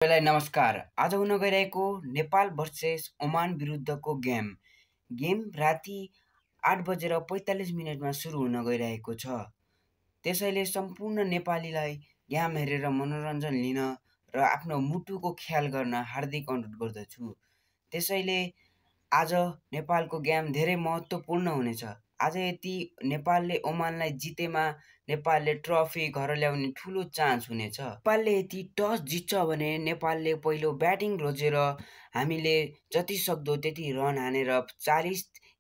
सबैलाई नमस्कार। आज हुन गइरहेको नेपाल भर्सेस ओमान विरुद्धको गेम राति 8:45 सुरु हुन गइरहेको छ। त्यसैले सम्पूर्ण नेपालीलाई गेम हेरेर मनोरञ्जन लिन र आफ्नो मुटुको ख्याल गर्न हार्दिक अनुरोध गर्दछु। त्यसैले आज नेपालको गेम धेरै महत्त्वपूर्ण हुनेछ। आज यदि नेपालले ओमानलाई जितेमा नेपालले ट्रफी घर ल्याउने ठुलो चान्स हुनेछ। नेपालले यदि टस जित्छ भने नेपालले पहिलो ब्याटिङ रोजेर हामीले जति सक्दो त्यति रन हानेर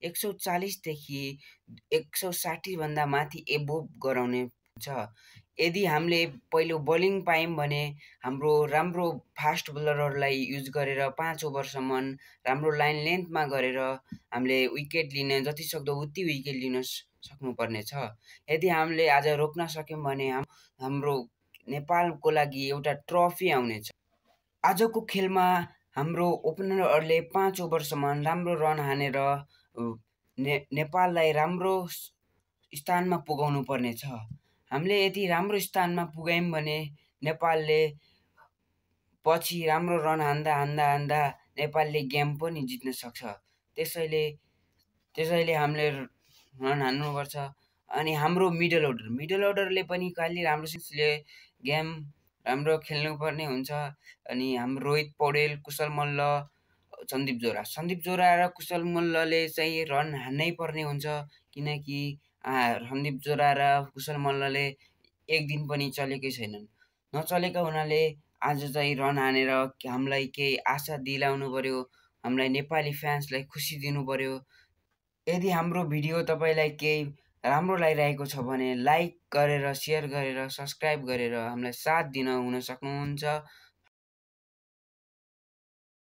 140 देखि 160 भन्दा माथि एबोभ गराउने छ। यदि हामीले पहिलो बलिङ पायौँ भने हाम्रो राम्रो फास्ट बलरहरूलाई युज गरेर 5 ओभरसम्म राम्रो लाइन लेन्थमा गरेर हामीले विकेट लिन जति सक्दो उति विकेट लिन सक्नुपर्ने छ। यदि हामीले आज रोक्न सक्यौँ भने हाम्रो नेपालको लागि एउटा ट्रफी आउनेछ। आजको खेलमा हाम्रो ओपनरहरूले 5 ओभरसम्म राम्रो रन हानेर नेपाललाई राम्रो स्थानमा पुगाउनु पर्नेछ। हामीले यदि राम्रो स्थानमा पुग्यौँ भने नेपालले पछि राम्रो रन हान्दा नेपालले गेम पनि जित्न सक्छ। त्यसैले हामीले रन हान्नुपर्छ। अनि हाम्रो मिडल अर्डरले पनि कहिले राम्रोसितले गेम राम्रो खेल्नुपर्ने हुन्छ। अनि हाम्रो रोहित पौडेल, कुशल मल्ल, सन्दीप जोरा र कुशल मल्लले चाहिँ रन हान्नै पर्ने हुन्छ। किनकि सन्दीप जोरा र कुशल मल्लले एक दिन पनि चलेकै छैनन्। नचलेका हुनाले आज चाहिँ रन हानेर हामीलाई केही आशा दिलाउनु पर्यो। हामीलाई नेपाली फ्यान्सलाई खुसी दिनु पर्यो। यदि हाम्रो भिडियो तपाईँलाई केही राम्रो लागिरहेको छ भने लाइक गरेर, सेयर गरेर, सब्सक्राइब गरेर हामीलाई साथ दिन हुन सक्नुहुन्छ।